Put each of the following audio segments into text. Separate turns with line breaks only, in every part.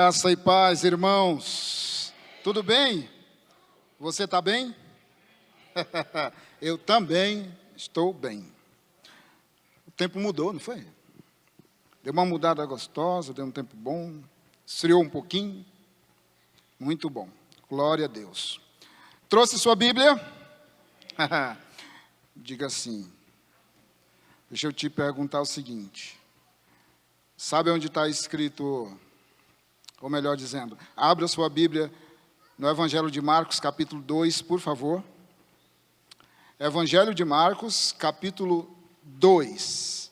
Graça e paz, irmãos. Tudo bem? Você está bem? Eu também estou bem. O tempo mudou, não foi? Deu uma mudada gostosa, deu um tempo bom, esfriou um pouquinho. Muito bom. Glória a Deus. Trouxe sua Bíblia? Diga assim. Deixa eu te perguntar o seguinte. Sabe onde está escrito... Ou melhor dizendo, abra sua Bíblia no Evangelho de Marcos, capítulo 2, por favor. Evangelho de Marcos, capítulo 2,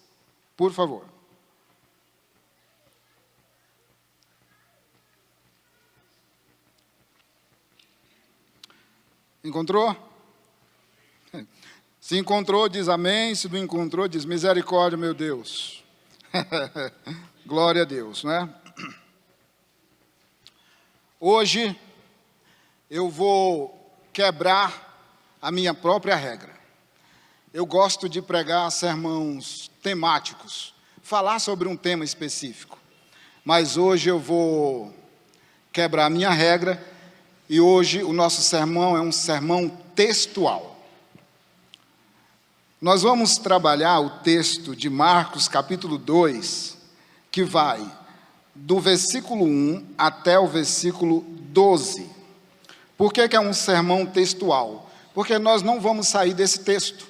por favor. Encontrou? Se encontrou, diz amém. Se não encontrou, diz misericórdia, meu Deus. Glória a Deus, não é? Hoje eu vou quebrar a minha própria regra. Eu gosto de pregar sermões temáticos, falar sobre um tema específico. Mas hoje eu vou quebrar a minha regra e hoje o nosso sermão é um sermão textual. Nós vamos trabalhar o texto de Marcos capítulo 2, que vai do versículo 1 até o versículo 12. Por que é um sermão textual? Porque nós não vamos sair desse texto.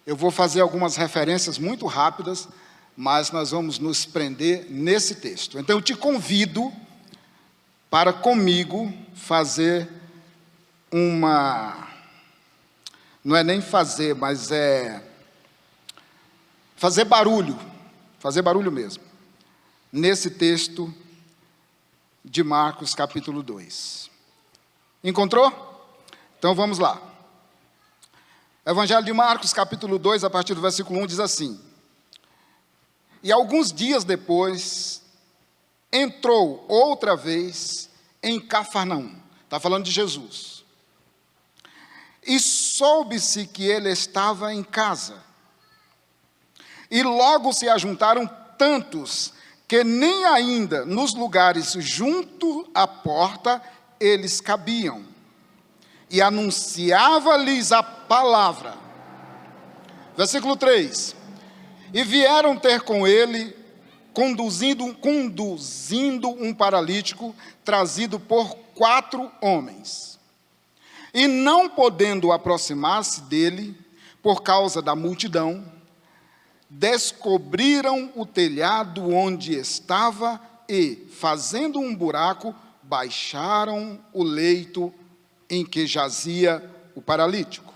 Eu vou fazer algumas referências muito rápidas, mas nós vamos nos prender nesse texto. Então eu te convido para comigo fazer uma... Não é nem fazer, mas é... fazer barulho mesmo. Nesse texto de Marcos, capítulo 2. Encontrou? Então vamos lá. Evangelho de Marcos, capítulo 2, a partir do versículo 1, diz assim: E alguns dias depois, entrou outra vez em Cafarnaum. Está falando de Jesus. E soube-se que ele estava em casa. E logo se ajuntaram tantos que nem ainda nos lugares junto à porta eles cabiam, e anunciava-lhes a palavra. Versículo 3, e vieram ter com ele, conduzindo um paralítico, trazido por 4 homens, e não podendo aproximar-se dele, por causa da multidão, descobriram o telhado onde estava e, fazendo um buraco, baixaram o leito em que jazia o paralítico.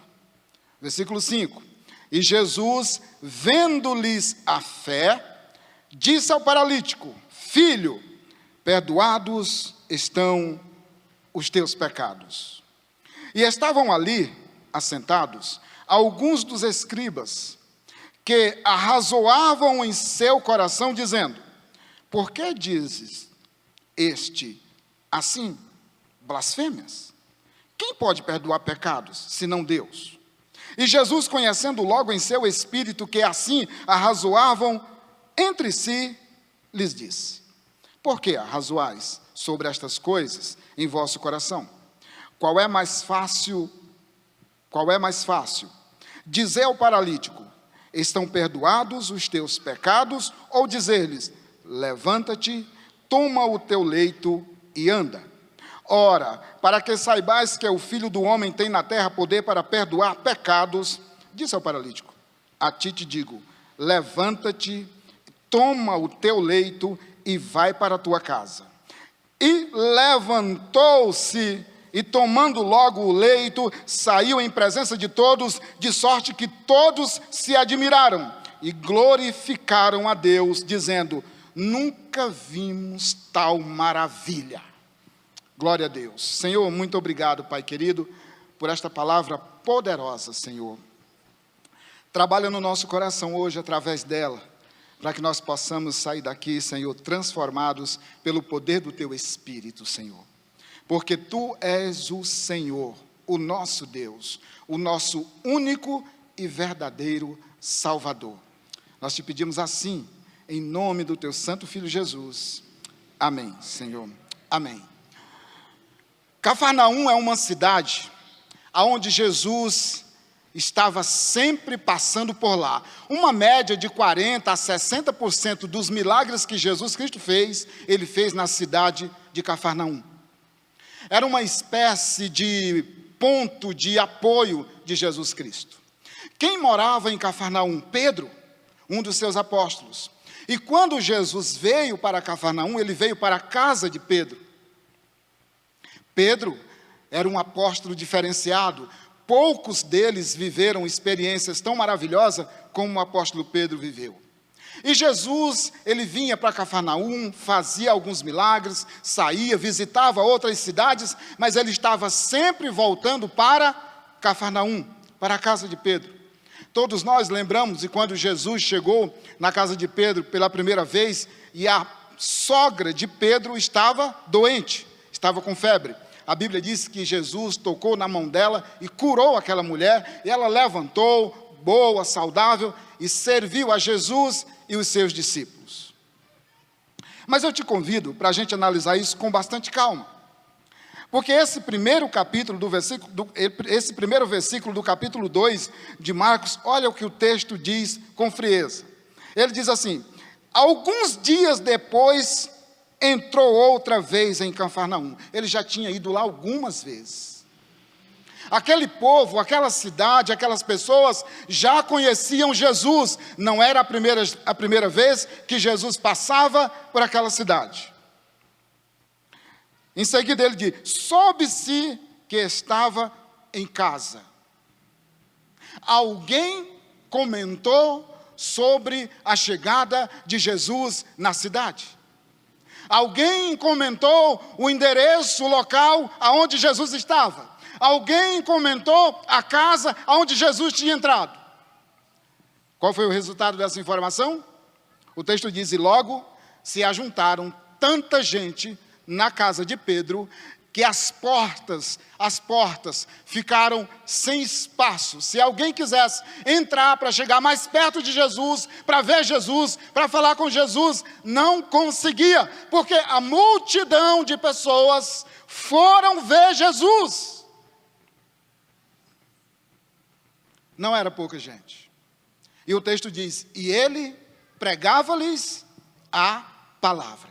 Versículo 5. E Jesus, vendo-lhes a fé, disse ao paralítico: Filho, perdoados estão os teus pecados. E estavam ali, assentados, alguns dos escribas, que arrazoavam em seu coração, dizendo: Por que dizes este assim blasfêmias? Quem pode perdoar pecados, senão Deus? E Jesus, conhecendo logo em seu espírito que assim arrazoavam entre si, lhes disse: Por que arrazoais sobre estas coisas em vosso coração? Qual é mais fácil? Dizer ao paralítico: Estão perdoados os teus pecados, ou dizer-lhes: Levanta-te, toma o teu leito e anda. Ora, para que saibais que o Filho do Homem tem na terra poder para perdoar pecados, disse ao paralítico: A ti te digo, levanta-te, toma o teu leito e vai para a tua casa. E levantou-se, e tomando logo o leito, saiu em presença de todos, de sorte que todos se admiraram e glorificaram a Deus, dizendo: Nunca vimos tal maravilha. Glória a Deus. Senhor, muito obrigado, Pai querido, por esta palavra poderosa, Senhor. Trabalha no nosso coração hoje através dela, para que nós possamos sair daqui, Senhor, transformados pelo poder do Teu Espírito, Senhor. Porque Tu és o Senhor, o nosso Deus, o nosso único e verdadeiro Salvador. Nós te pedimos assim, em nome do Teu Santo Filho Jesus. Amém, Senhor. Amém. Cafarnaum é uma cidade onde Jesus estava sempre passando por lá. Uma média de 40% a 60% dos milagres que Jesus Cristo fez, ele fez na cidade de Cafarnaum. Era uma espécie de ponto de apoio de Jesus Cristo. Quem morava em Cafarnaum? Pedro, um dos seus apóstolos. E quando Jesus veio para Cafarnaum, ele veio para a casa de Pedro. Pedro era um apóstolo diferenciado. Poucos deles viveram experiências tão maravilhosas como o apóstolo Pedro viveu. E Jesus, ele vinha para Cafarnaum, fazia alguns milagres, saía, visitava outras cidades, mas ele estava sempre voltando para Cafarnaum, para a casa de Pedro. Todos nós lembramos de quando Jesus chegou na casa de Pedro pela primeira vez e a sogra de Pedro estava doente, estava com febre. A Bíblia diz que Jesus tocou na mão dela e curou aquela mulher, e ela levantou, boa, saudável, e serviu a Jesus e os seus discípulos. Mas eu te convido para a gente analisar isso com bastante calma, porque esse primeiro versículo do capítulo 2 de Marcos, olha o que o texto diz com frieza. Ele diz assim: alguns dias depois, entrou outra vez em Cafarnaum. Ele já tinha ido lá algumas vezes. Aquele povo, aquela cidade, aquelas pessoas já conheciam Jesus. Não era a primeira vez que Jesus passava por aquela cidade. Em seguida ele diz: soube-se que estava em casa. Alguém comentou sobre a chegada de Jesus na cidade. Alguém comentou o endereço, o local aonde Jesus estava. Alguém comentou a casa aonde Jesus tinha entrado. Qual foi o resultado dessa informação? O texto diz: e logo se ajuntaram tanta gente na casa de Pedro, que as portas ficaram sem espaço. Se alguém quisesse entrar para chegar mais perto de Jesus, para ver Jesus, para falar com Jesus, não conseguia, porque a multidão de pessoas foram ver Jesus. Não era pouca gente. E o texto diz: e ele pregava-lhes a palavra.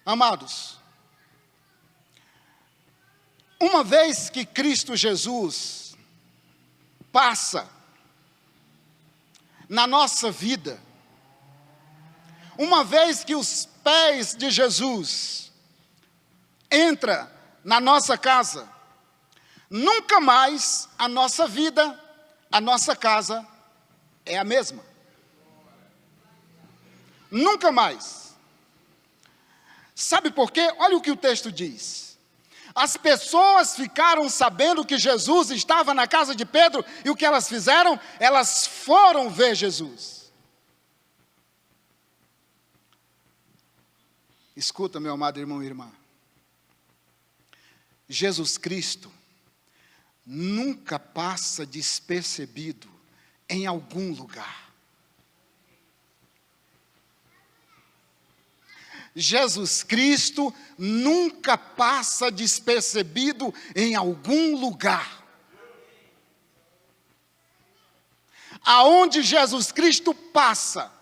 Amados, uma vez que Cristo Jesus passa na nossa vida, uma vez que os pés de Jesus entram na nossa casa, nunca mais a nossa vida, a nossa casa é a mesma. Nunca mais. Sabe por quê? Olha o que o texto diz. As pessoas ficaram sabendo que Jesus estava na casa de Pedro, e o que elas fizeram? Elas foram ver Jesus. Escuta, meu amado irmão e irmã. Jesus Cristo nunca passa despercebido em algum lugar. Jesus Cristo nunca passa despercebido em algum lugar. Aonde Jesus Cristo passa,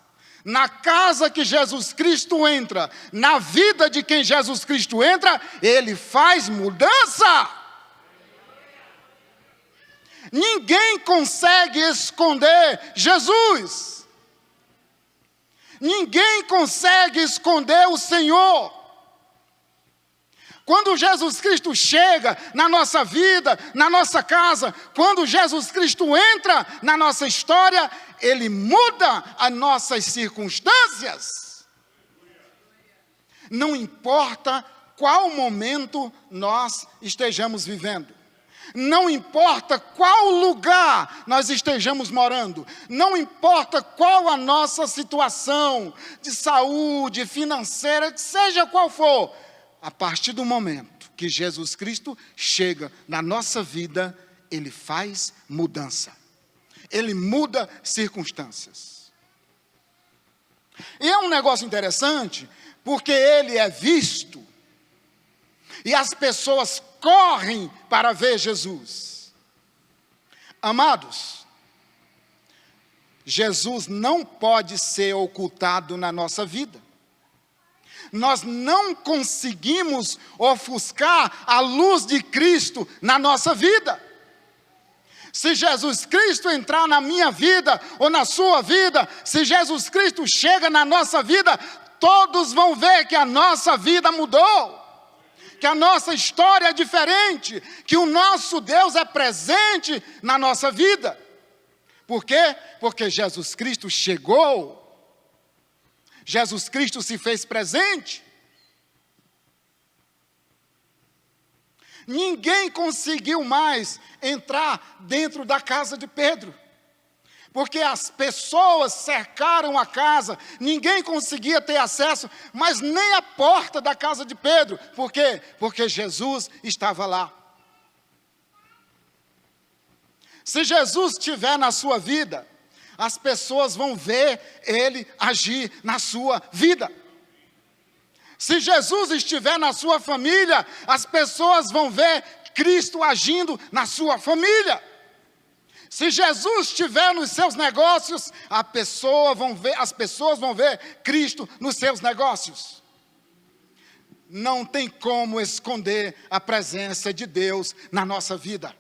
na casa que Jesus Cristo entra, na vida de quem Jesus Cristo entra, ele faz mudança. Ninguém consegue esconder Jesus. Ninguém consegue esconder o Senhor. Quando Jesus Cristo chega na nossa vida, na nossa casa, quando Jesus Cristo entra na nossa história, ele muda as nossas circunstâncias. Não importa qual momento nós estejamos vivendo. Não importa qual lugar nós estejamos morando, não importa qual a nossa situação de saúde, financeira, seja qual for, a partir do momento que Jesus Cristo chega na nossa vida, ele faz mudança, ele muda circunstâncias. E é um negócio interessante, porque ele é visto, e as pessoas correm para ver Jesus. Amados, Jesus não pode ser ocultado na nossa vida. Nós não conseguimos ofuscar a luz de Cristo na nossa vida. Se Jesus Cristo entrar na minha vida ou na sua vida, se Jesus Cristo chega na nossa vida, todos vão ver que a nossa vida mudou, que a nossa história é diferente, que o nosso Deus é presente na nossa vida. Por quê? Porque Jesus Cristo chegou. Jesus Cristo se fez presente. Ninguém conseguiu mais entrar dentro da casa de Pedro, porque as pessoas cercaram a casa, ninguém conseguia ter acesso, mas nem a porta da casa de Pedro. Por quê? Porque Jesus estava lá. Se Jesus estiver na sua vida, as pessoas vão ver Ele agir na sua vida. Se Jesus estiver na sua família, as pessoas vão ver Cristo agindo na sua família. Se Jesus estiver nos seus negócios, as pessoas vão ver Cristo nos seus negócios. Não tem como esconder a presença de Deus na nossa vida.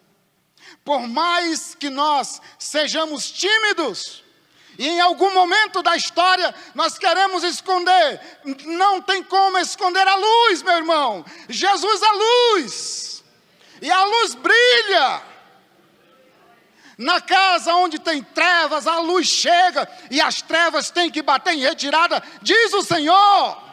Por mais que nós sejamos tímidos, e em algum momento da história nós queremos esconder, não tem como esconder a luz, meu irmão. Jesus é luz, e a luz brilha. Na casa onde tem trevas, a luz chega, e as trevas têm que bater em retirada, diz o Senhor.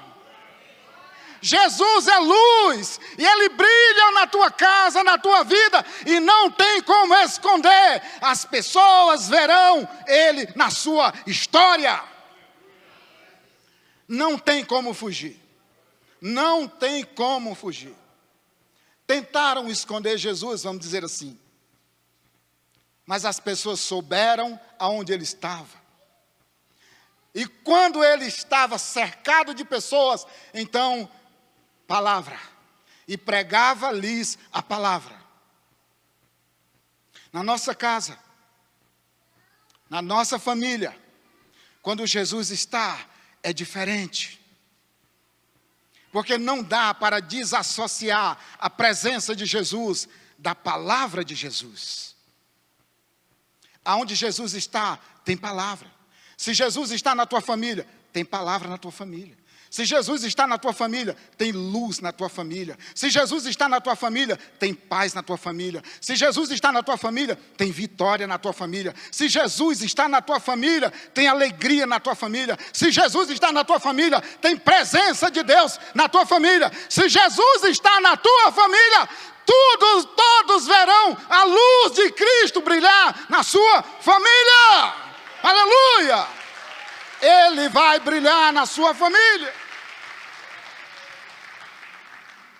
Jesus é luz, e Ele brilha na tua casa, na tua vida, e não tem como esconder. As pessoas verão Ele na sua história. Não tem como fugir. Não tem como fugir. Tentaram esconder Jesus, vamos dizer assim, mas as pessoas souberam aonde Ele estava. E quando Ele estava cercado de pessoas, então palavra, e pregava-lhes a palavra. Na nossa casa, na nossa família, quando Jesus está, é diferente. Porque não dá para desassociar a presença de Jesus da palavra de Jesus. Aonde Jesus está, tem palavra. Se Jesus está na tua família, tem palavra na tua família. Se Jesus está na tua família, tem luz na tua família. Se Jesus está na tua família, tem paz na tua família. Se Jesus está na tua família, tem vitória na tua família. Se Jesus está na tua família, tem alegria na tua família. Se Jesus está na tua família, tem presença de Deus na tua família. Se Jesus está na tua família, todos verão a luz de Cristo brilhar na sua família. Aleluia! Ele vai brilhar na sua família.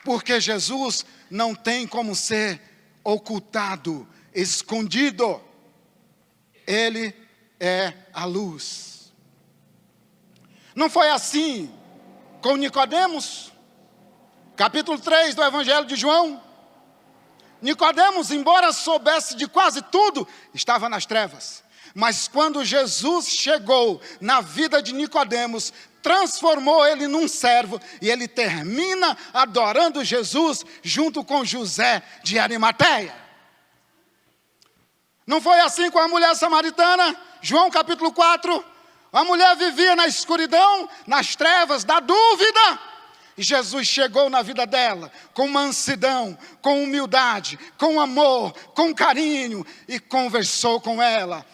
Porque Jesus não tem como ser ocultado, escondido. Ele é a luz. Não foi assim com Nicodemos? Capítulo 3 do Evangelho de João. Nicodemos, embora soubesse de quase tudo, estava nas trevas. Mas quando Jesus chegou na vida de Nicodemos, transformou ele num servo, e ele termina adorando Jesus junto com José de Arimateia. Não foi assim com a mulher samaritana? João capítulo 4, a mulher vivia na escuridão, nas trevas da dúvida, e Jesus chegou na vida dela com mansidão, com humildade, com amor, com carinho, e conversou com ela,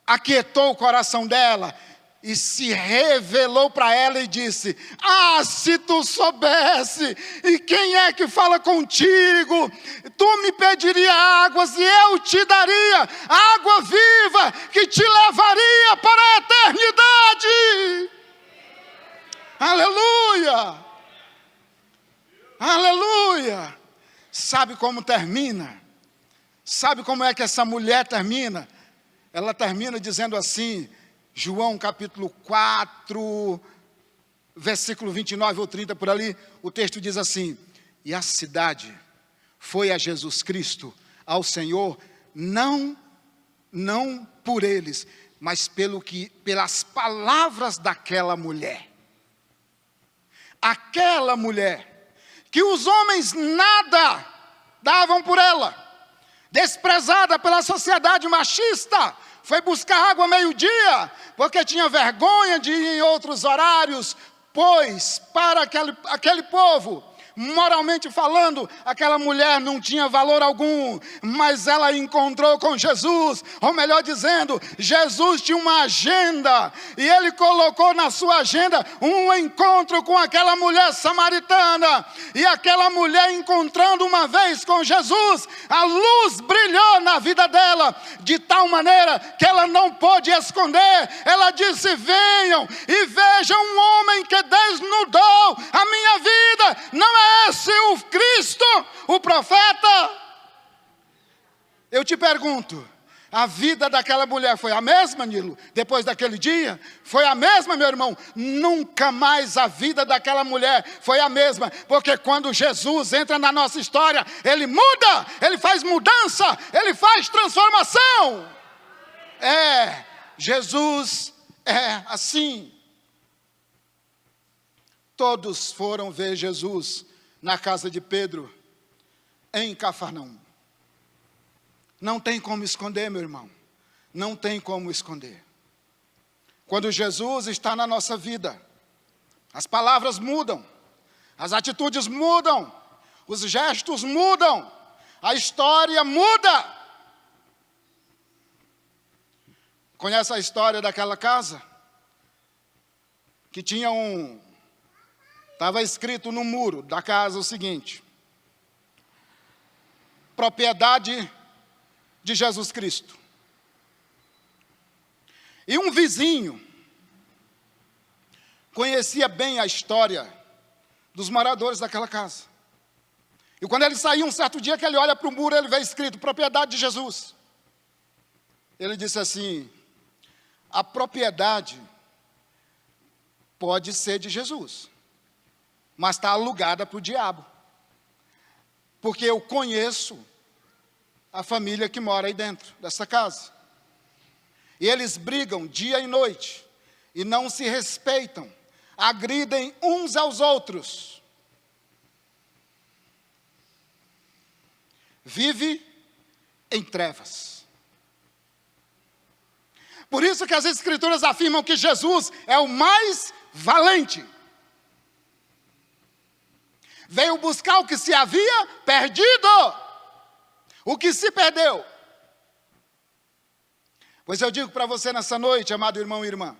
aquietou o coração dela, e se revelou para ela e disse: ah, se tu soubesse, e quem é que fala contigo? Tu me pediria águas e eu te daria água viva, que te levaria para a eternidade. Aleluia! Aleluia! Sabe como termina? Sabe como é que essa mulher termina? Ela termina dizendo assim: João capítulo 4, versículo 29 ou 30 por ali, o texto diz assim: e a cidade foi a Jesus Cristo, ao Senhor, não por eles, mas pelas palavras daquela mulher. Aquela mulher, que os homens nada davam por ela, desprezada pela sociedade machista, foi buscar água meio-dia, porque tinha vergonha de ir em outros horários, pois para aquele povo, moralmente falando, aquela mulher não tinha valor algum, mas ela encontrou com Jesus, ou melhor dizendo, Jesus tinha uma agenda, e ele colocou na sua agenda um encontro com aquela mulher samaritana, e aquela mulher encontrando uma vez com Jesus, a luz brilhou na vida dela, de tal maneira que ela não pôde esconder. Ela disse: venham e vejam um homem que desnudou a minha vida, não é esse o Cristo, o profeta? Eu te pergunto, a vida daquela mulher foi a mesma, Nilo? Depois daquele dia? Foi a mesma, meu irmão? Nunca mais a vida daquela mulher foi a mesma, porque quando Jesus entra na nossa história, Ele muda, Ele faz mudança, Ele faz transformação. Jesus é assim. Todos foram ver Jesus na casa de Pedro, em Cafarnaum. Não tem como esconder, meu irmão. Não tem como esconder. Quando Jesus está na nossa vida, as palavras mudam, as atitudes mudam, os gestos mudam, a história muda. Conhece a história daquela casa? Que tinha estava escrito no muro da casa o seguinte: propriedade de Jesus Cristo. E um vizinho conhecia bem a história dos moradores daquela casa. E quando ele saiu um certo dia, que ele olha para o muro, ele vê escrito propriedade de Jesus. Ele disse assim: a propriedade pode ser de Jesus, mas está alugada para o diabo, porque eu conheço a família que mora aí dentro dessa casa, e eles brigam dia e noite, e não se respeitam, agridem uns aos outros, vive em trevas. Por isso que as Escrituras afirmam que Jesus é o mais valente. Veio buscar o que se havia perdido, o que se perdeu. Pois eu digo para você nessa noite, amado irmão e irmã,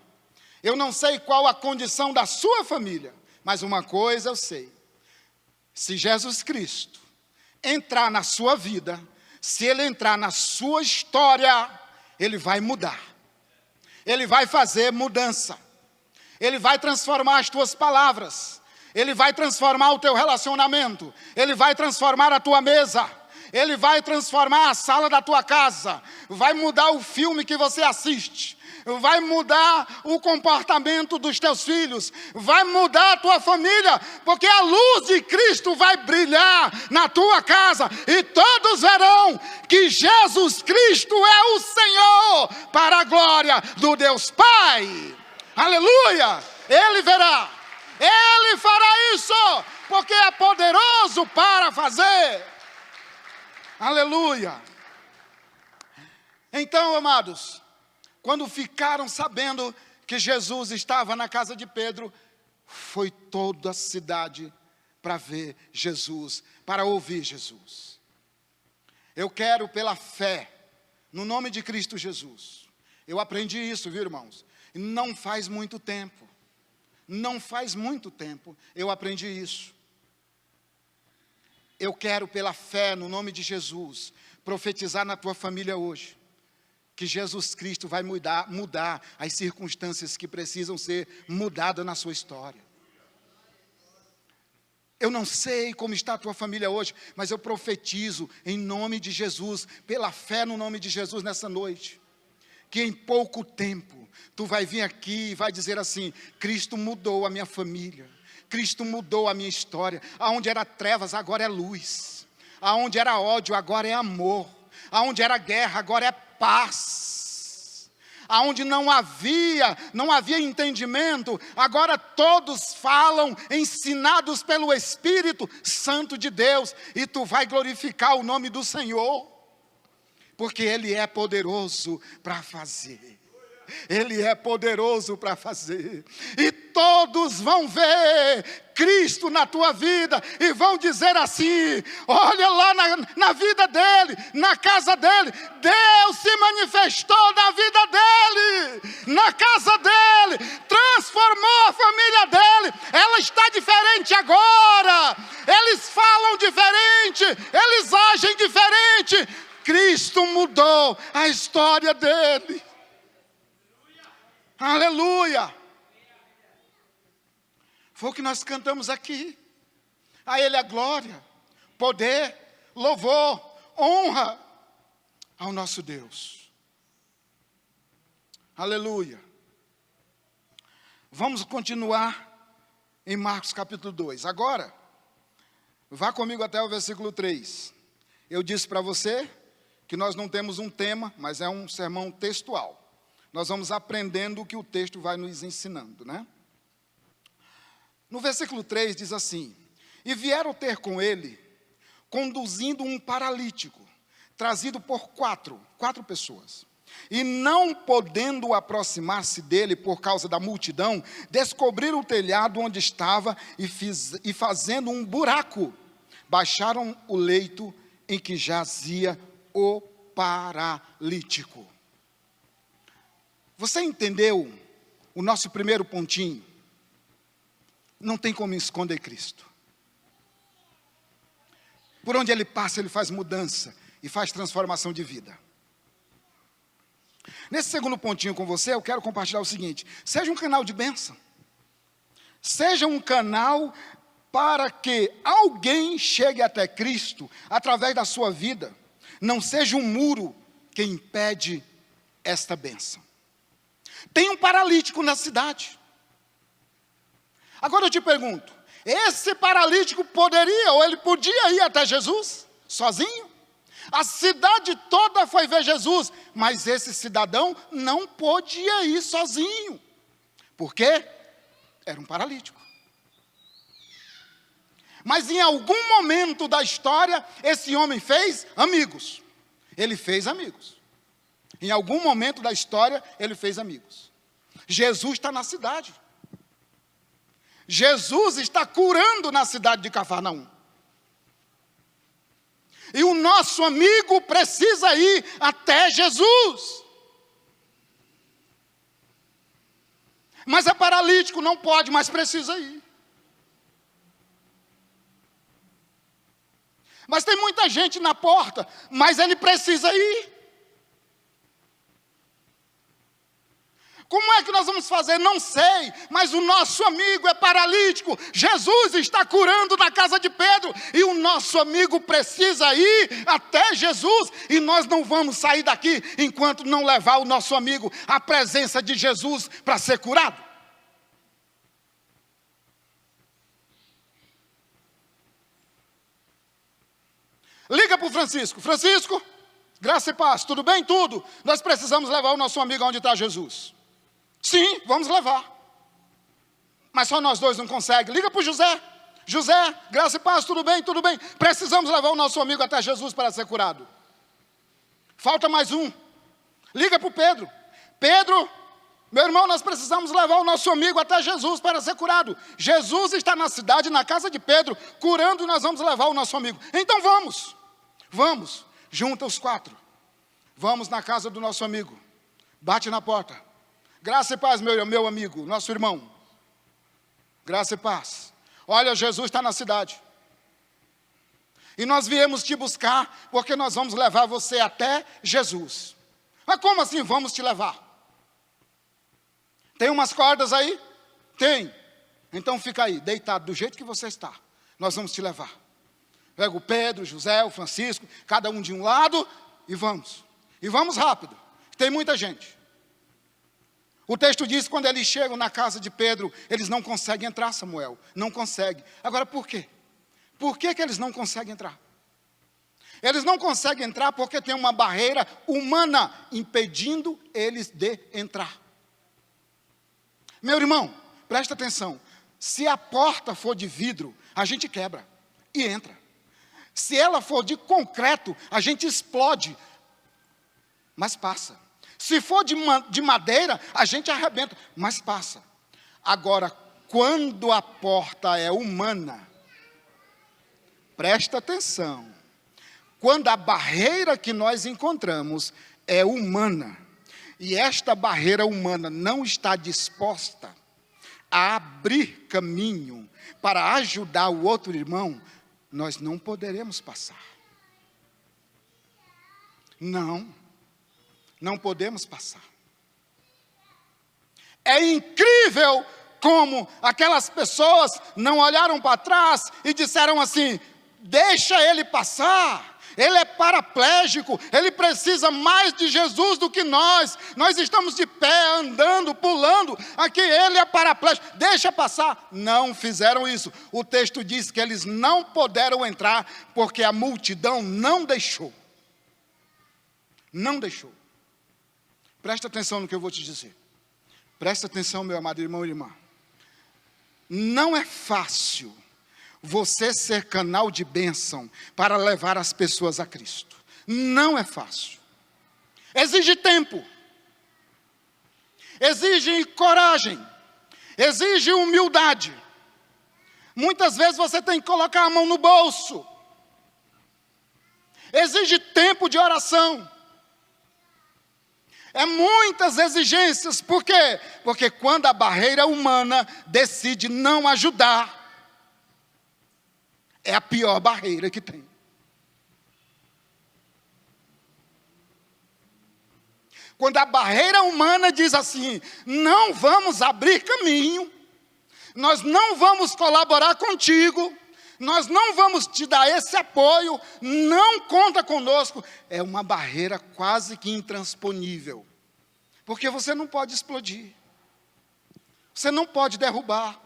eu não sei qual a condição da sua família, mas uma coisa eu sei: se Jesus Cristo entrar na sua vida, se Ele entrar na sua história, Ele vai mudar. Ele vai fazer mudança. Ele vai transformar as tuas palavras. Ele vai transformar o teu relacionamento. Ele vai transformar a tua mesa. Ele vai transformar a sala da tua casa. Vai mudar o filme que você assiste. Vai mudar o comportamento dos teus filhos. Vai mudar a tua família. Porque a luz de Cristo vai brilhar na tua casa. E todos verão que Jesus Cristo é o Senhor, para a glória do Deus Pai. Aleluia! Ele verá. Ele fará isso, porque é poderoso para fazer. Aleluia. Então, amados, quando ficaram sabendo que Jesus estava na casa de Pedro, foi toda a cidade para ver Jesus, para ouvir Jesus. Eu quero, pela fé, no nome de Cristo Jesus. Eu aprendi isso, viu, irmãos? Não faz muito tempo. Não faz muito tempo eu aprendi isso. Eu quero, pela fé, no nome de Jesus, profetizar na tua família hoje, que Jesus Cristo vai mudar as circunstâncias que precisam ser mudadas na sua história. Eu não sei como está a tua família hoje, mas eu profetizo em nome de Jesus, pela fé no nome de Jesus nessa noite, que em pouco tempo tu vai vir aqui e vai dizer assim: Cristo mudou a minha família, Cristo mudou a minha história. Aonde era trevas, agora é luz. Aonde era ódio, agora é amor. Aonde era guerra, agora é paz. Aonde não havia entendimento, agora todos falam, ensinados pelo Espírito Santo de Deus, e tu vai glorificar o nome do Senhor, porque Ele é poderoso para fazer. Ele é poderoso para fazer, e todos vão ver Cristo na tua vida, e vão dizer assim: olha lá na vida dele, na casa dele, Deus se manifestou na vida dele, na casa dele, transformou a família dele, ela está diferente agora, eles falam diferente, eles agem diferente, Cristo mudou a história dele. Aleluia! Foi o que nós cantamos aqui. A Ele a glória, poder, louvor, honra ao nosso Deus. Aleluia! Vamos continuar em Marcos capítulo 2. Agora, vá comigo até o versículo 3. Eu disse para você que nós não temos um tema, mas é um sermão textual. Nós vamos aprendendo o que o texto vai nos ensinando, né? No versículo 3 diz assim: e vieram ter com ele, conduzindo um paralítico, trazido por quatro pessoas. E não podendo aproximar-se dele por causa da multidão, descobriram o telhado onde estava e fazendo um buraco, baixaram o leito em que jazia o paralítico. Você entendeu o nosso primeiro pontinho? Não tem como esconder Cristo. Por onde Ele passa, Ele faz mudança e faz transformação de vida. Nesse segundo pontinho com você, eu quero compartilhar o seguinte: seja um canal de bênção. Seja um canal para que alguém chegue até Cristo através da sua vida. Não seja um muro que impede esta bênção. Tem um paralítico na cidade. Agora eu te pergunto: esse paralítico poderia, ou ele podia ir até Jesus, sozinho? A cidade toda foi ver Jesus, mas esse cidadão não podia ir sozinho. Por quê? Era um paralítico. Mas em algum momento da história, esse homem fez amigos. Ele fez amigos. Em algum momento da história, ele fez amigos. Jesus está na cidade. Jesus está curando na cidade de Cafarnaum. E o nosso amigo precisa ir até Jesus. Mas é paralítico, não pode, mas precisa ir. Mas tem muita gente na porta, mas ele precisa ir. Como é que nós vamos fazer? Não sei, mas o nosso amigo é paralítico. Jesus está curando na casa de Pedro, e o nosso amigo precisa ir até Jesus, e nós não vamos sair daqui enquanto não levar o nosso amigo à presença de Jesus para ser curado. Liga para o Francisco: Francisco, graça e paz, tudo bem? Tudo. Nós precisamos levar o nosso amigo onde está Jesus. Sim, vamos levar. Mas só nós dois não conseguimos. Liga para o José: José, graça e paz, tudo bem? Tudo bem. Precisamos levar o nosso amigo até Jesus para ser curado. Falta mais um. Liga para o Pedro: Pedro, meu irmão, nós precisamos levar o nosso amigo até Jesus para ser curado. Jesus está na cidade, na casa de Pedro, curando, e nós vamos levar o nosso amigo. Então vamos, junta os quatro. Vamos na casa do nosso amigo. Bate na porta: graça e paz, meu amigo, nosso irmão. Graça e paz. Olha, Jesus está na cidade. E nós viemos te buscar porque nós vamos levar você até Jesus. Mas como assim vamos te levar? Tem umas cordas aí? Tem. Então fica aí, deitado, do jeito que você está. Nós vamos te levar. Pega o Pedro, o José, o Francisco, cada um de um lado, e vamos. E vamos rápido, tem muita gente. O texto diz que quando eles chegam na casa de Pedro, eles não conseguem entrar, Samuel. Não conseguem. Agora, por quê? Por que eles não conseguem entrar? Eles não conseguem entrar porque tem uma barreira humana impedindo eles de entrar. Meu irmão, presta atenção. Se a porta for de vidro, a gente quebra e entra. Se ela for de concreto, a gente explode, mas passa. Se for de madeira, a gente arrebenta, mas passa. Agora, quando a porta é humana, presta atenção. Quando a barreira que nós encontramos é humana, e esta barreira humana não está disposta a abrir caminho para ajudar o outro irmão, nós não poderemos passar. Não podemos passar. É incrível como aquelas pessoas não olharam para trás e disseram assim: deixa ele passar. Ele é paraplégico, ele precisa mais de Jesus do que nós. Nós estamos de pé, andando, pulando. Aqui ele é paraplégico, deixa passar. Não fizeram isso. O texto diz que eles não puderam entrar porque a multidão não deixou. Não deixou. Presta atenção no que eu vou te dizer. Presta atenção, meu amado irmão e irmã. Não é fácil você ser canal de bênção para levar as pessoas a Cristo. Não é fácil. Exige tempo. Exige coragem. Exige humildade. Muitas vezes você tem que colocar a mão no bolso. Exige tempo de oração. É muitas exigências. Por quê? Porque quando a barreira humana decide não ajudar, é a pior barreira que tem. Quando a barreira humana diz assim: não vamos abrir caminho, nós não vamos colaborar contigo, nós não vamos te dar esse apoio, não conta conosco, é uma barreira quase que intransponível. Porque você não pode explodir, você não pode derrubar,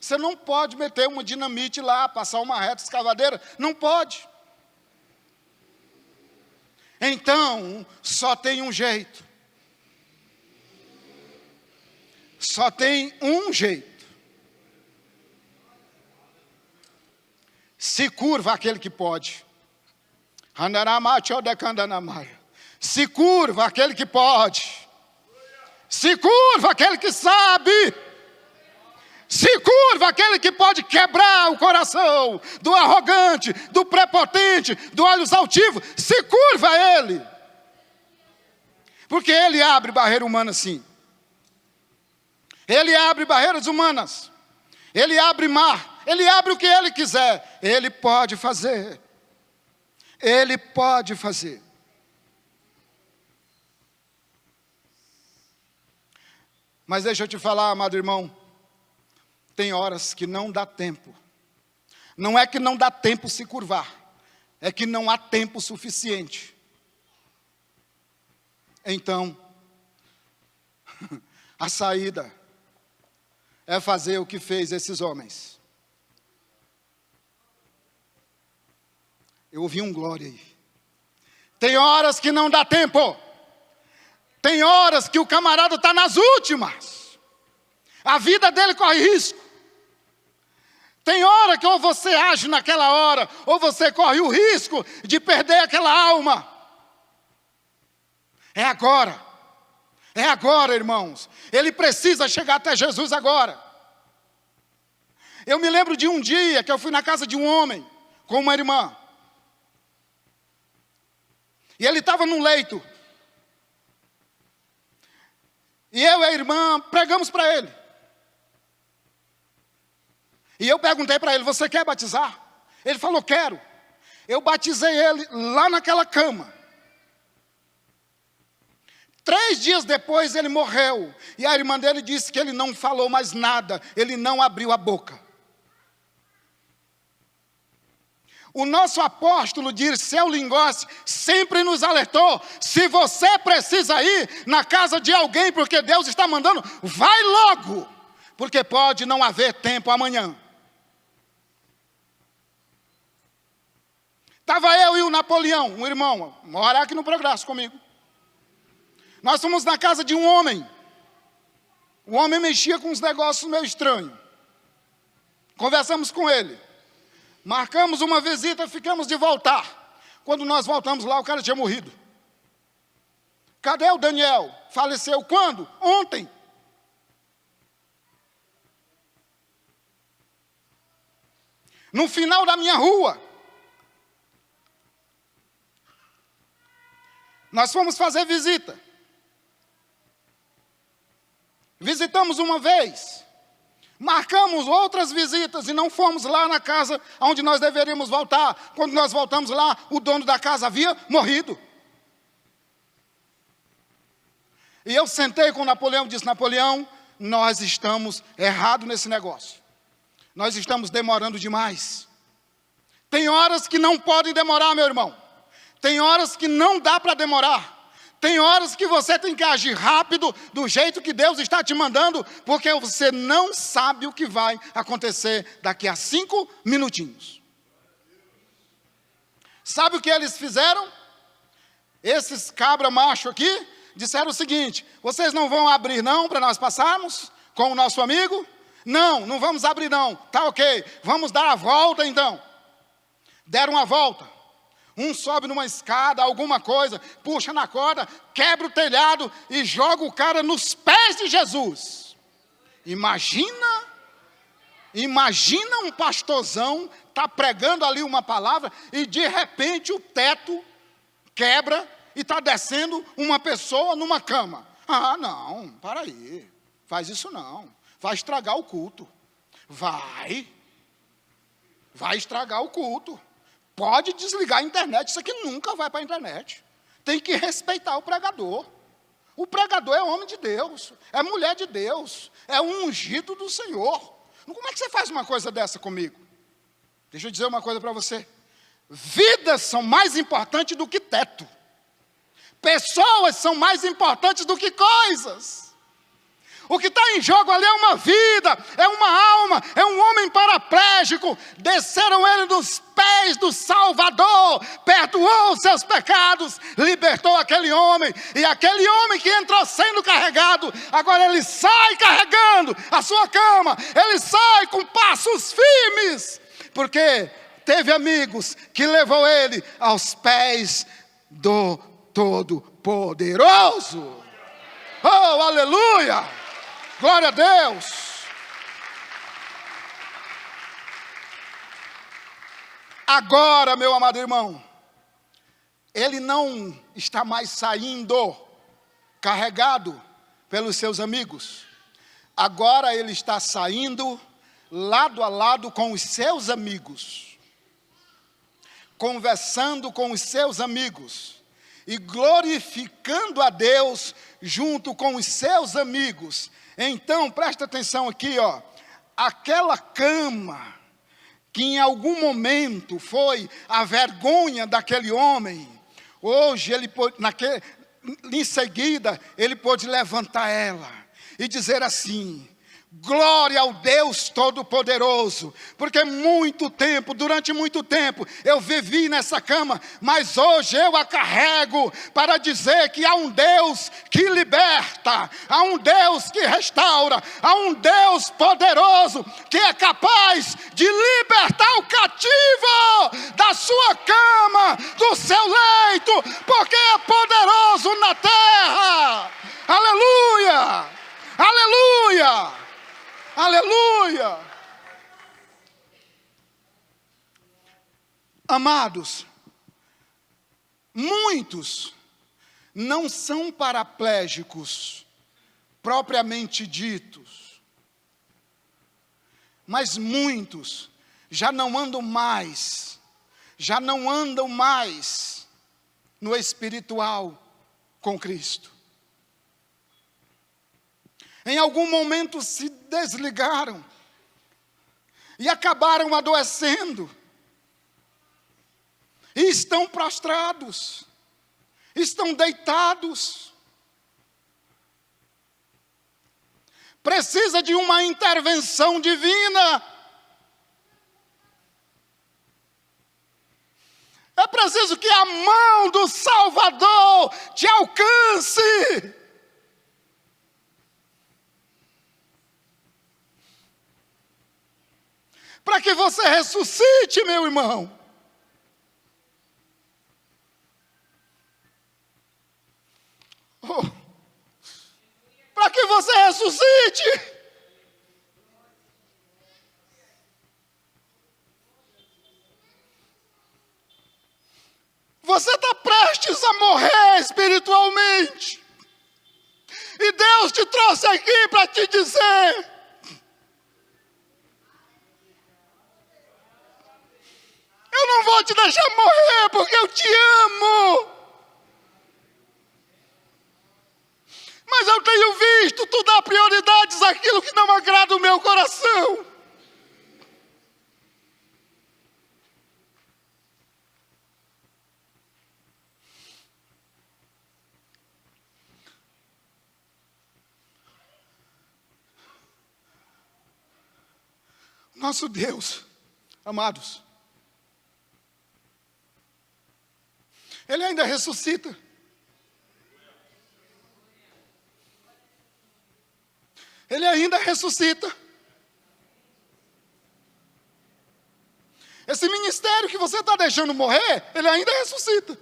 você não pode meter uma dinamite lá, passar uma reta escavadeira, não pode. Então, só tem um jeito. Só tem um jeito. Se curva aquele que pode. Se curva aquele que pode. Se curva aquele que sabe. Se curva aquele que pode quebrar o coração do arrogante, do prepotente, do olhos altivos. Se curva a ele. Porque ele abre barreira humana sim. Ele abre barreiras humanas. Ele abre mar. Ele abre o que ele quiser. Ele pode fazer. Ele pode fazer. Mas deixa eu te falar, amado irmão. Tem horas que não dá tempo. Não é que não dá tempo se curvar. É que não há tempo suficiente. Então, a saída é fazer o que fez esses homens. Eu ouvi um glória aí. Tem horas que não dá tempo. Tem horas que o camarada está nas últimas. A vida dele corre risco. Tem hora que ou você age naquela hora, ou você corre o risco de perder aquela alma. É agora. É agora, irmãos. Ele precisa chegar até Jesus agora. Eu me lembro de um dia que eu fui na casa de um homem, com uma irmã. E ele estava num leito. E eu e a irmã pregamos para ele. E eu perguntei para ele: você quer batizar? Ele falou: quero. Eu batizei ele lá naquela cama. 3 dias depois ele morreu. E a irmã dele disse que ele não falou mais nada. Ele não abriu a boca. O nosso apóstolo Dirceu Lingossi sempre nos alertou: se você precisa ir na casa de alguém porque Deus está mandando, vai logo, porque pode não haver tempo amanhã. Estava eu e o Napoleão, um irmão, mora aqui no Progresso comigo. Nós fomos na casa de um homem. O homem mexia com uns negócios meio estranhos. Conversamos com ele. Marcamos uma visita, ficamos de voltar. Quando nós voltamos lá, o cara tinha morrido. Cadê o Daniel? Faleceu quando? Ontem. No final da minha rua. Nós fomos fazer visita. Visitamos uma vez. Marcamos outras visitas e não fomos lá na casa onde nós deveríamos voltar. Quando nós voltamos lá, o dono da casa havia morrido. E eu sentei com o Napoleão e disse: Napoleão, nós estamos errados nesse negócio. Nós estamos demorando demais. Tem horas que não podem demorar, meu irmão. Tem horas que não dá para demorar. Tem horas que você tem que agir rápido, do jeito que Deus está te mandando, porque você não sabe o que vai acontecer daqui a 5 minutinhos. Sabe o que eles fizeram? Esses cabra macho aqui disseram o seguinte: vocês não vão abrir não para nós passarmos com o nosso amigo? Não, não vamos abrir não. Tá ok, vamos dar a volta então. Deram a volta. Um sobe numa escada, alguma coisa, puxa na corda, quebra o telhado e joga o cara nos pés de Jesus. Imagina um pastorzão tá pregando ali uma palavra e de repente o teto quebra e está descendo uma pessoa numa cama. Ah, não, para aí, faz isso não, vai estragar o culto. Vai estragar o culto. Pode desligar a internet, isso aqui nunca vai para a internet. Tem que respeitar o pregador. O pregador é homem de Deus, é mulher de Deus, é um ungido do Senhor. Como é que você faz uma coisa dessa comigo? Deixa eu dizer uma coisa para você. Vidas são mais importantes do que teto. Pessoas são mais importantes do que coisas. O que está em jogo ali é uma vida, é uma alma, é um homem paraplégico. Desceram ele dos pés do Salvador, perdoou os seus pecados, libertou aquele homem. E aquele homem que entrou sendo carregado, agora ele sai carregando a sua cama. Ele sai com passos firmes, porque teve amigos que levou ele aos pés do Todo-Poderoso. Oh, aleluia! Glória a Deus! Agora, meu amado irmão, ele não está mais saindo carregado pelos seus amigos. Agora ele está saindo lado a lado com os seus amigos, conversando com os seus amigos e glorificando a Deus junto com os seus amigos. Então, presta atenção aqui, ó. Aquela cama que em algum momento foi a vergonha daquele homem, hoje ele pode, em seguida, ele pôde levantar ela e dizer assim: glória ao Deus Todo-Poderoso, porque durante muito tempo, eu vivi nessa cama, mas hoje eu a carrego para dizer que há um Deus que liberta, há um Deus que restaura, há um Deus poderoso que é capaz de libertar o cativo da sua cama, do seu leito, porque é poderoso na terra. Aleluia! Aleluia! Aleluia! Amados, muitos não são paraplégicos propriamente ditos, mas muitos já não andam mais no espiritual com Cristo. Em algum momento se desligaram e acabaram adoecendo. e estão prostrados, estão deitados. Precisa de uma intervenção divina. É preciso que a mão do Salvador te alcance. Para que você ressuscite, meu irmão. Para que você ressuscite. Você está prestes a morrer espiritualmente. E Deus te trouxe aqui para te dizer: eu não vou te deixar morrer porque eu te amo. Mas eu tenho visto tu dar prioridades àquilo que não agrada o meu coração. Nosso Deus, amados, Ele ainda ressuscita. Ele ainda ressuscita. Esse ministério que você está deixando morrer, Ele ainda ressuscita.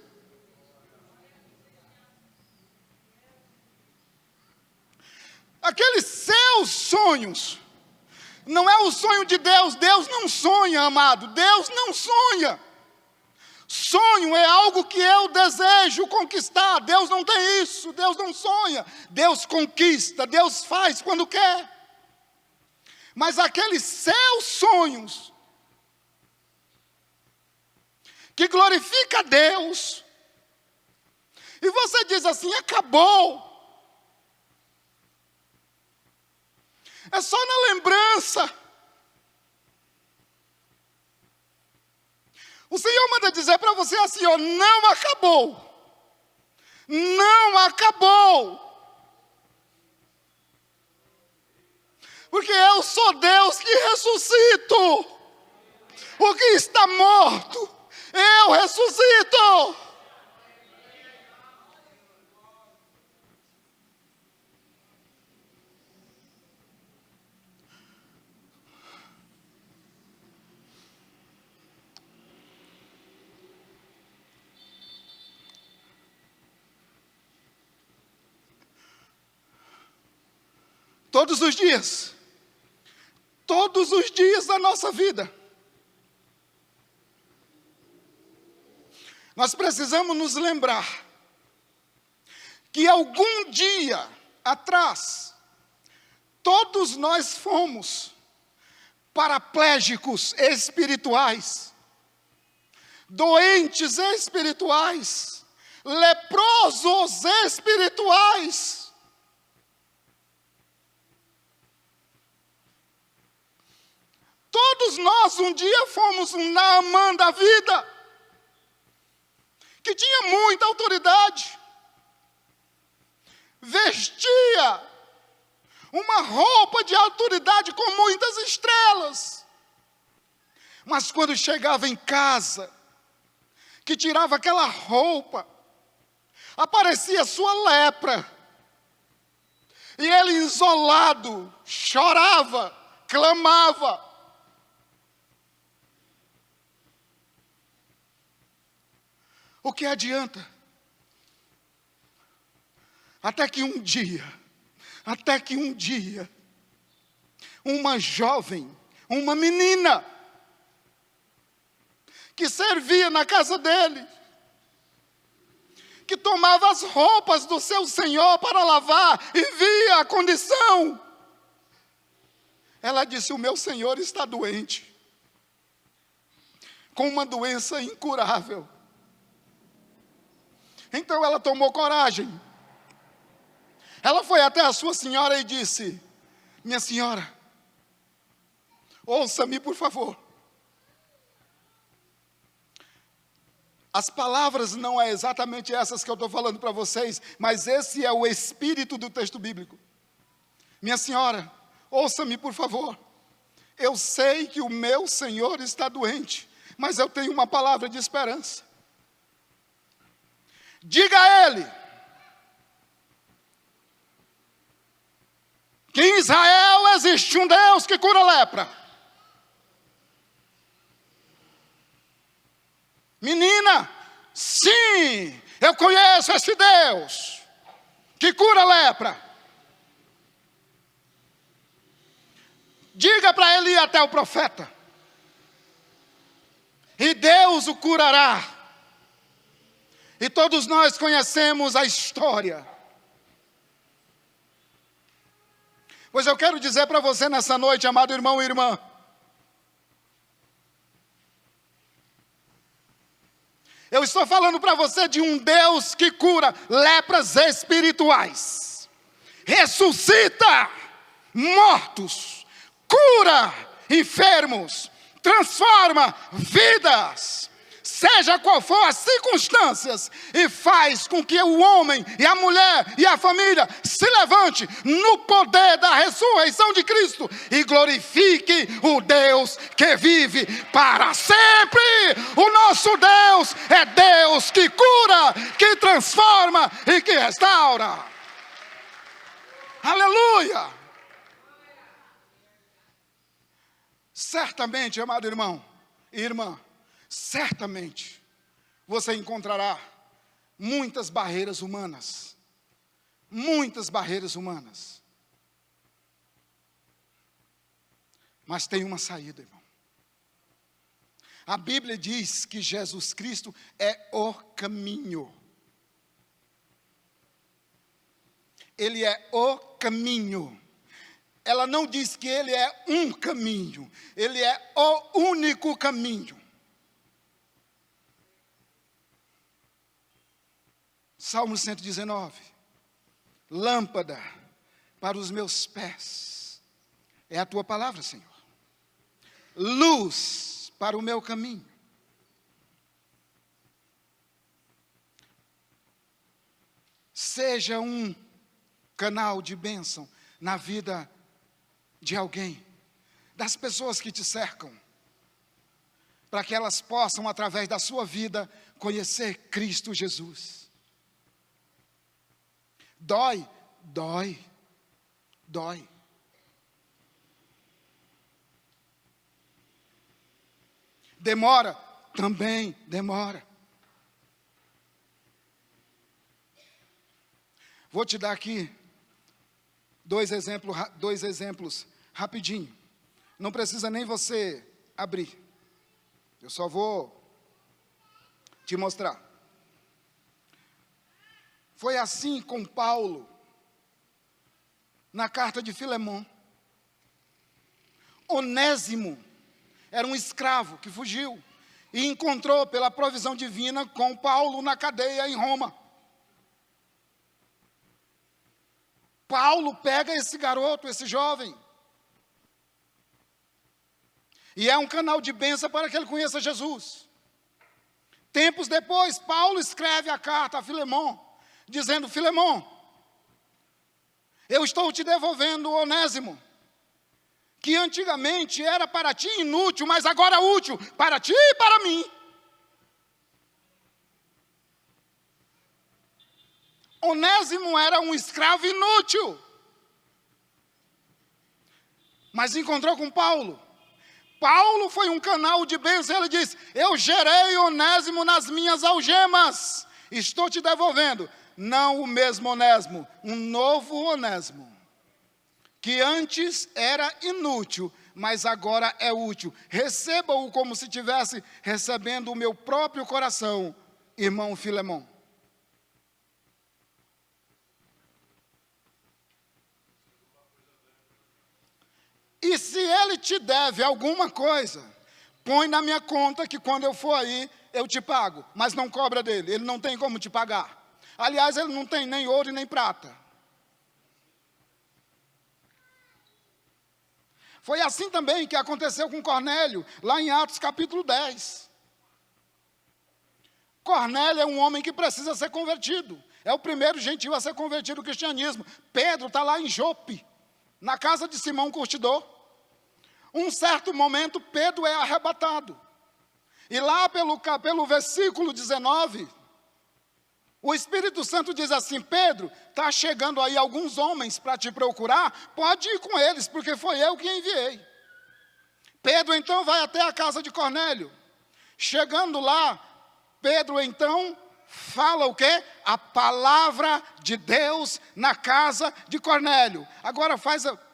Aqueles seus sonhos, não é o sonho de Deus. Deus não sonha, amado. Deus não sonha. Sonho é algo que eu desejo conquistar. Deus não tem isso. Deus não sonha. Deus conquista. Deus faz quando quer. Mas aqueles seus sonhos que glorifica a Deus, e você diz assim: acabou. É só na lembrança. O Senhor manda dizer para você assim: ó, não acabou. Não acabou. Porque eu sou Deus que ressuscito. O que está morto, eu ressuscito. Todos os dias da nossa vida, nós precisamos nos lembrar que algum dia atrás, todos nós fomos paraplégicos espirituais, doentes espirituais, leprosos espirituais. Todos nós um dia fomos um Naamã da vida, que tinha muita autoridade, vestia uma roupa de autoridade com muitas estrelas, mas quando chegava em casa, que tirava aquela roupa, aparecia sua lepra, e ele isolado, chorava, clamava. O que adianta? Até que um dia, uma jovem, uma menina, que servia na casa dele, que tomava as roupas do seu senhor para lavar e via a condição, ela disse: o meu senhor está doente, com uma doença incurável. Então ela tomou coragem. Ela foi até a sua senhora e disse: minha senhora, ouça-me por favor. As palavras não é exatamente essas que eu estou falando para vocês, mas esse é o espírito do texto bíblico. Minha senhora, ouça-me por favor. Eu sei que o meu Senhor está doente, mas eu tenho uma palavra de esperança. Diga a ele que em Israel existe um Deus que cura a lepra. Menina, sim, eu conheço esse Deus que cura a lepra. Diga para ele ir até o profeta, e Deus o curará. E todos nós conhecemos a história. Pois eu quero dizer para você nessa noite, amado irmão e irmã, eu estou falando para você de um Deus que cura lepras espirituais, ressuscita mortos, cura enfermos, transforma vidas, seja qual for as circunstâncias, e faz com que o homem e a mulher e a família se levante no poder da ressurreição de Cristo e glorifique o Deus que vive para sempre. O nosso Deus é Deus que cura, que transforma e que restaura. Aleluia! Certamente, amado irmão e irmã, certamente você encontrará muitas barreiras humanas. Muitas barreiras humanas. Mas tem uma saída, irmão. A Bíblia diz que Jesus Cristo é o caminho. Ele é o caminho. Ela não diz que ele é um caminho, ele é o único caminho. Salmo 119. Lâmpada para os meus pés é a tua palavra, Senhor. Luz para o meu caminho. Seja um canal de bênção na vida de alguém, das pessoas que te cercam, para que elas possam, através da sua vida, conhecer Cristo Jesus. Dói, dói, dói. Demora, também demora. Vou te dar aqui dois exemplos rapidinho. Não precisa nem você abrir. Eu só vou te mostrar. Foi assim com Paulo, na carta de Filemon. Onésimo era um escravo que fugiu e encontrou, pela provisão divina, com Paulo na cadeia em Roma. Paulo pega esse garoto, esse jovem, e é um canal de bênção para que ele conheça Jesus. Tempos depois, Paulo escreve a carta a Filemon, dizendo: Filemon, eu estou te devolvendo o Onésimo, que antigamente era para ti inútil, mas agora útil para ti e para mim. Onésimo era um escravo inútil, mas encontrou com Paulo. Paulo foi um canal de bênção. Ele diz: eu gerei Onésimo nas minhas algemas, estou te devolvendo, não o mesmo Onésimo, um novo Onésimo, que antes era inútil, mas agora é útil. Receba-o como se estivesse recebendo o meu próprio coração, irmão Filemon. E se ele te deve alguma coisa, põe na minha conta que quando eu for aí, eu te pago. Mas não cobra dele, ele não tem como te pagar. Aliás, ele não tem nem ouro e nem prata. Foi assim também que aconteceu com Cornélio, lá em Atos capítulo 10. Cornélio é um homem que precisa ser convertido. É o primeiro gentil a ser convertido ao cristianismo. Pedro está lá em Jope, na casa de Simão Curtidor. Um certo momento, Pedro é arrebatado. E lá pelo versículo 19, o Espírito Santo diz assim: Pedro, está chegando aí alguns homens para te procurar, pode ir com eles, porque foi eu que enviei. Pedro então vai até a casa de Cornélio. Chegando lá, Pedro então fala o quê? A palavra de Deus na casa de Cornélio. Agora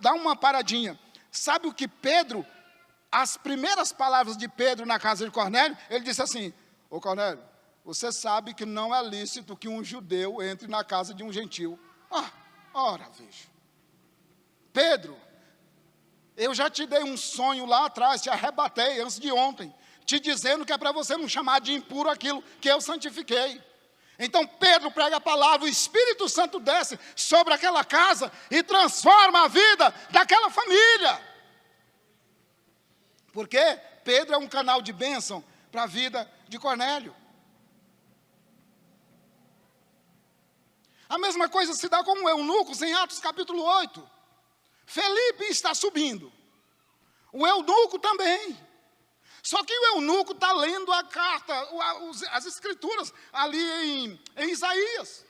dá uma paradinha. Sabe o que Pedro, as primeiras palavras de Pedro na casa de Cornélio, ele disse assim: ô Cornélio, você sabe que não é lícito que um judeu entre na casa de um gentil. Ora, veja. Pedro, eu já te dei um sonho lá atrás, te arrebatei antes de ontem, te dizendo que é para você não chamar de impuro aquilo que eu santifiquei. Então Pedro prega a palavra, o Espírito Santo desce sobre aquela casa e transforma a vida daquela família. Porque Pedro é um canal de bênção para a vida de Cornélio. A mesma coisa se dá com o eunuco em Atos capítulo 8. Felipe está subindo. O eunuco também. Só que o eunuco está lendo a carta, as escrituras ali em Isaías.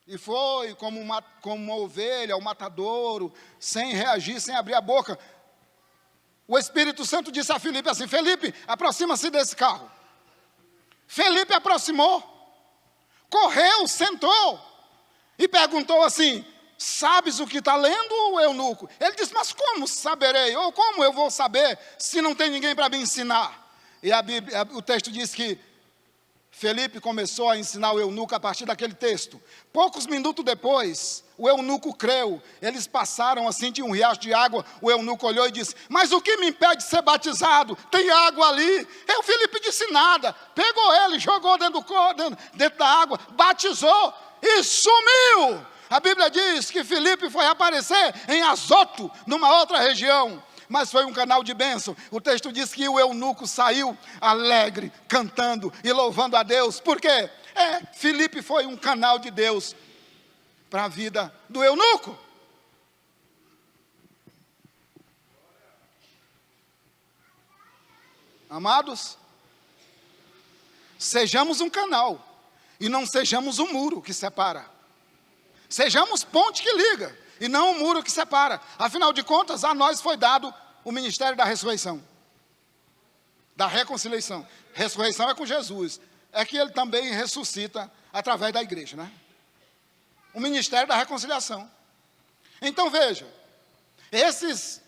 E foi como uma ovelha, um matadouro, sem reagir, sem abrir a boca. O Espírito Santo disse a Felipe assim: Felipe, aproxima-se desse carro. Felipe aproximou, correu, sentou e perguntou assim: sabes o que está lendo, o eunuco? Ele disse: mas como saberei? Ou como eu vou saber se não tem ninguém para me ensinar? E o texto diz que Felipe começou a ensinar o eunuco a partir daquele texto. Poucos minutos depois, o eunuco creu. Eles passaram assim, tinha um riacho de água. O eunuco olhou e disse: mas o que me impede de ser batizado? Tem água ali. E o Felipe disse nada. Pegou ele, jogou dentro da água, batizou e sumiu. A Bíblia diz que Felipe foi aparecer em Azoto, numa outra região, mas foi um canal de bênção. O texto diz que o eunuco saiu alegre, cantando e louvando a Deus. Por quê? Felipe foi um canal de Deus para a vida do eunuco. Amados, sejamos um canal e não sejamos um muro que separa. Sejamos ponte que liga, e não um muro que separa. Afinal de contas, a nós foi dado o ministério da ressurreição, da reconciliação. Ressurreição é com Jesus. É que ele também ressuscita através da igreja, né? O ministério da reconciliação. Então veja, esses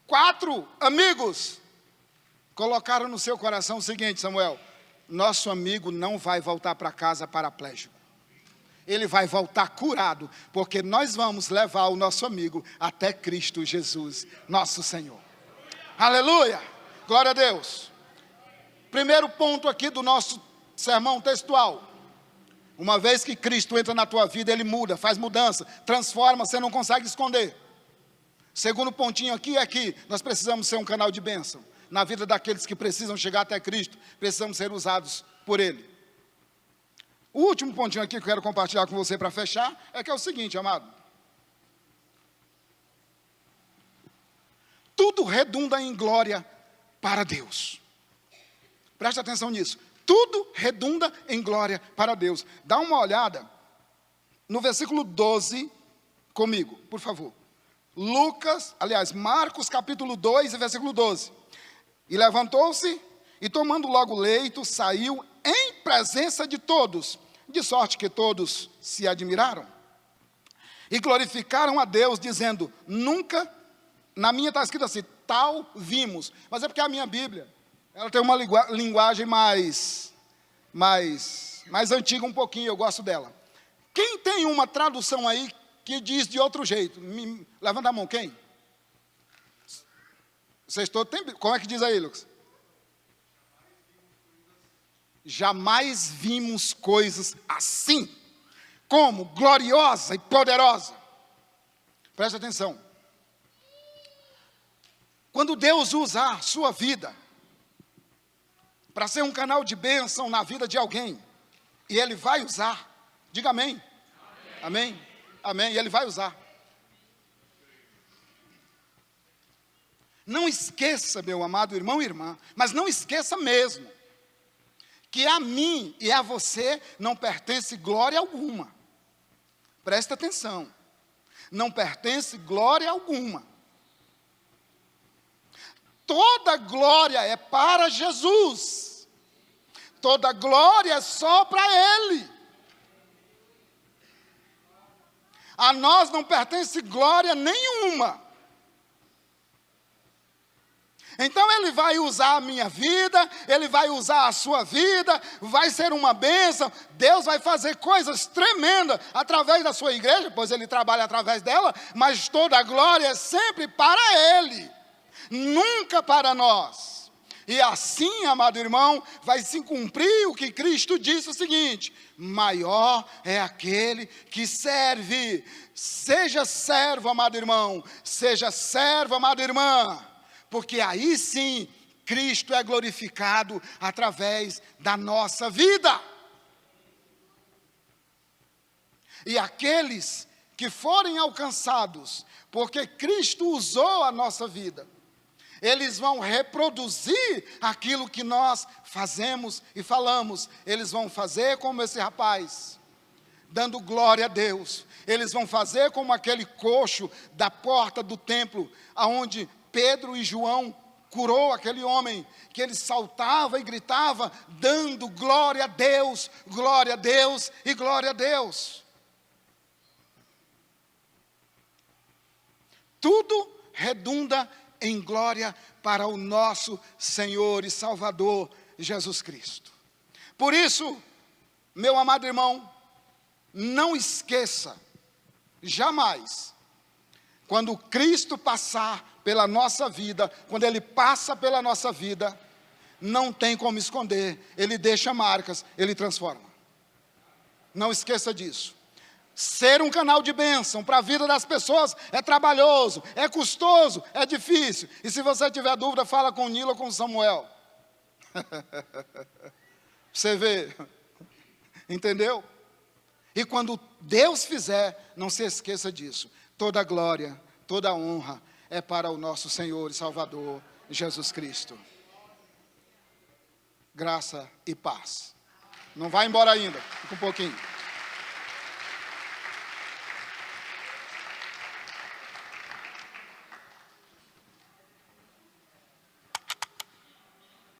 4 amigos colocaram no seu coração o seguinte: Samuel, nosso amigo não vai voltar para casa paraplégico. Ele vai voltar curado, porque nós vamos levar o nosso amigo até Cristo Jesus, nosso Senhor. Aleluia! Glória a Deus. Primeiro ponto aqui do nosso sermão textual. Uma vez que Cristo entra na tua vida, Ele muda, faz mudança, transforma, você não consegue esconder. Segundo pontinho aqui é que nós precisamos ser um canal de bênção na vida daqueles que precisam chegar até Cristo, precisamos ser usados por Ele. O último pontinho aqui que eu quero compartilhar com você para fechar, é que é o seguinte, amado. Tudo redunda em glória para Deus. Preste atenção nisso. Tudo redunda em glória para Deus. Dá uma olhada no versículo 12 comigo, por favor. Marcos capítulo 2 e versículo 12. E levantou-se e tomando logo o leito, saiu em presença de todos, de sorte que todos se admiraram e glorificaram a Deus, dizendo: nunca, na minha está escrito assim, tal vimos, mas é porque a minha Bíblia, ela tem uma linguagem mais antiga um pouquinho, eu gosto dela. Quem tem uma tradução aí que diz de outro jeito? Levanta a mão, quem? Vocês todos têm? Como é que diz aí, Lucas? Jamais vimos coisas assim, como gloriosa e poderosa. Preste atenção. Quando Deus usa a sua vida, para ser um canal de bênção na vida de alguém. E Ele vai usar. Diga amém. Amém. Amém. Amém. E Ele vai usar. Não esqueça, meu amado irmão e irmã, mas não esqueça mesmo, que a mim e a você não pertence glória alguma. Presta atenção. Não pertence glória alguma. Toda glória é para Jesus. Toda glória é só para Ele. A nós não pertence glória nenhuma. Então Ele vai usar a minha vida, Ele vai usar a sua vida, vai ser uma bênção. Deus vai fazer coisas tremendas através da sua igreja, pois Ele trabalha através dela, mas toda a glória é sempre para Ele, nunca para nós. E assim, amado irmão, vai se cumprir o que Cristo disse o seguinte: maior é aquele que serve. Seja servo, amado irmão, seja servo, amada irmã. Porque aí sim, Cristo é glorificado através da nossa vida. E aqueles que forem alcançados, porque Cristo usou a nossa vida, eles vão reproduzir aquilo que nós fazemos e falamos. Eles vão fazer como esse rapaz, dando glória a Deus. Eles vão fazer como aquele coxo da porta do templo, aonde Pedro e João curou aquele homem, que ele saltava e gritava, dando glória a Deus e glória a Deus. Tudo redunda em glória para o nosso Senhor e Salvador Jesus Cristo. Por isso, meu amado irmão, não esqueça, jamais, quando Cristo passar pela nossa vida, quando Ele passa pela nossa vida, não tem como esconder, Ele deixa marcas, Ele transforma. Não esqueça disso. Ser um canal de bênção para a vida das pessoas é trabalhoso, é custoso, é difícil. E se você tiver dúvida, fala com o Nilo ou com o Samuel. Você vê, entendeu? E quando Deus fizer, não se esqueça disso. Toda glória, toda honra é para o nosso Senhor e Salvador, Jesus Cristo. Graça e paz. Não vai embora ainda, fica um pouquinho.